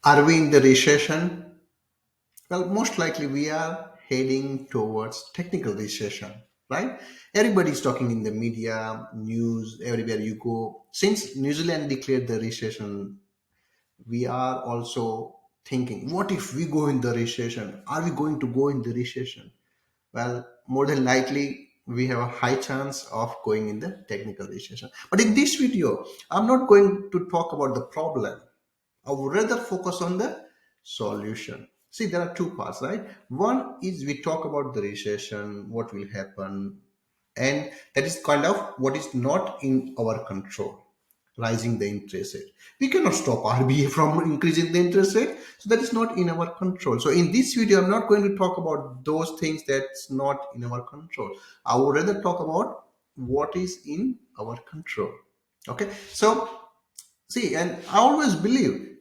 Are we in the recession? Well, most likely we are heading towards technical recession, right? Everybody's talking in the media, news, everywhere you go. Since New Zealand declared the recession, we are also thinking, what if we go in the recession? Are we going to go in the recession? Well, more than likely, we have a high chance of going in the technical recession. But in this video, I'm not going to talk about the problem. I would rather focus on the solution. See, there are two parts, right? One is we talk about the recession, what will happen, and that is kind of what is not in our control. Rising the interest rate. We cannot stop RBA from increasing the interest rate, so that is not in our control. So in this video, I'm not going to talk about those things that's not in our control. I would rather talk about what is in our control. Okay, so see, and I always believe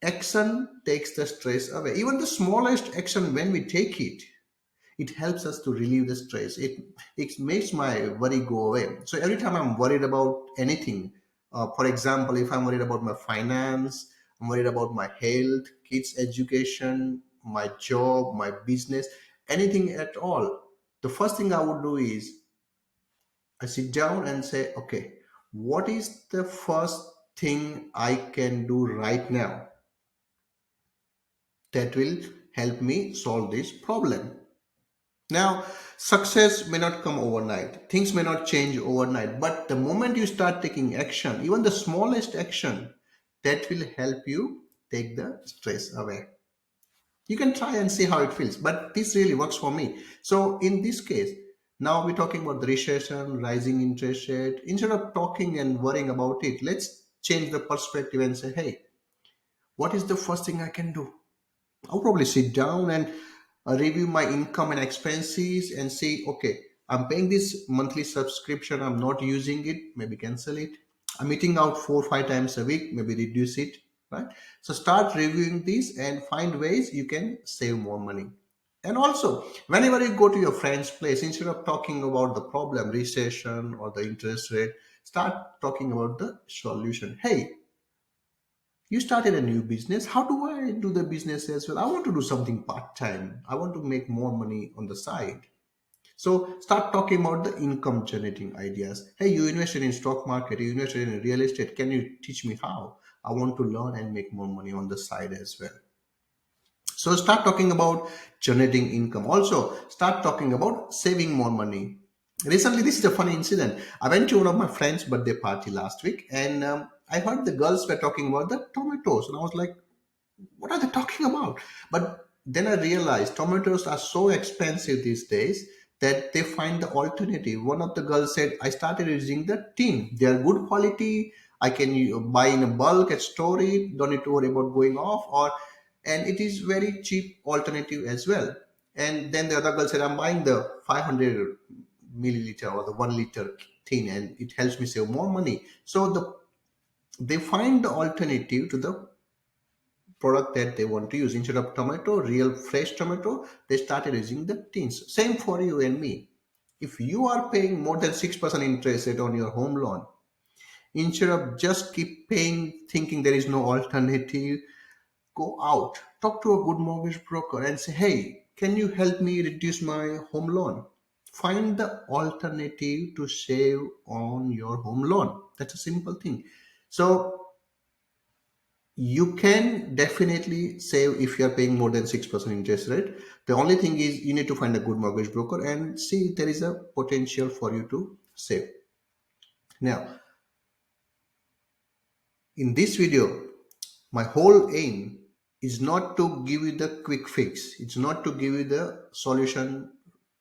action takes the stress away. Even the smallest action, when we take it, it helps us to relieve the stress. It makes my worry go away. So every time I'm worried about anything, for example, if I'm worried about my finance, I'm worried about my health, kids' education, my job, my business, anything at all, the first thing I would do is I sit down and say, okay, what is the first thing I can do right now that will help me solve this problem? Now, success may not come overnight, things may not change overnight, but the moment you start taking action, even the smallest action, that will help you take the stress away. You can try and see how it feels, but this really works for me. So in this case, now we're talking about the recession, rising interest rate. Instead of talking and worrying about it, let's change the perspective and say, hey, what is the first thing I can do? I'll probably sit down and review my income and expenses and see, okay, I'm paying this monthly subscription, I'm not using it, maybe cancel it. I'm eating out 4 or 5 times a week, maybe reduce it, right? So start reviewing these and find ways you can save more money. And also, whenever you go to your friend's place, instead of talking about the problem, recession or the interest rate, start talking about the solution. Hey, you started a new business. How do I do the business as well? I want to do something part time. I want to make more money on the side. So start talking about the income generating ideas. Hey, you invested in stock market, you invested in real estate. Can you teach me how? I want to learn and make more money on the side as well. So start talking about generating income. Also start talking about saving more money. Recently, this is a funny incident. I went to one of my friend's birthday party last week, and I heard the girls were talking about the tomatoes, and I was like, "What are they talking about?" But then I realized tomatoes are so expensive these days that they find the alternative. One of the girls said, "I started using the tin. They are good quality. I can buy in a bulk and store it. Don't need to worry about going off, or and it is very cheap alternative as well." And then the other girl said, "I'm buying the 500 milliliter or the 1 liter tin, and it helps me save more money." So they find the alternative to the product that they want to use. Instead of tomato, real fresh tomato, they started using the tins. Same for you and me. If you are paying more than 6% interest rate on your home loan, instead of just keep paying thinking there is no alternative, go out, talk to a good mortgage broker and say, hey, can you help me reduce my home loan? Find the alternative to save on your home loan. That's a simple thing. So you can definitely save if you are paying more than 6% interest rate. The only thing is you need to find a good mortgage broker and see if there is a potential for you to save. Now, in this video, my whole aim is not to give you the quick fix. It's not to give you the solution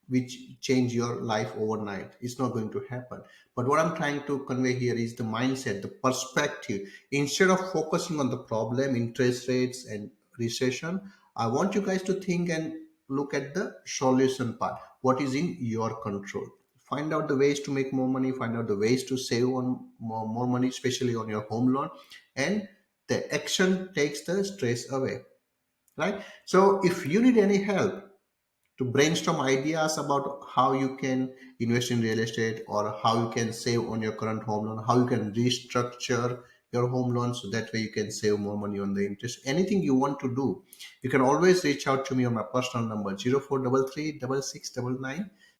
which change your life overnight. It's not going to happen. But what I'm trying to convey here is the mindset, the perspective. Instead of focusing on the problem, interest rates and recession, I want you guys to think and look at the solution part. What is in your control? Find out the ways to make more money, find out the ways to save on more money, especially on your home loan, and the action takes the stress away, right? So if you need any help to brainstorm ideas about how you can invest in real estate or how you can save on your current home loan, how you can restructure your home loan, so that way you can save more money on the interest. Anything you want to do, you can always reach out to me on my personal number 0433 6699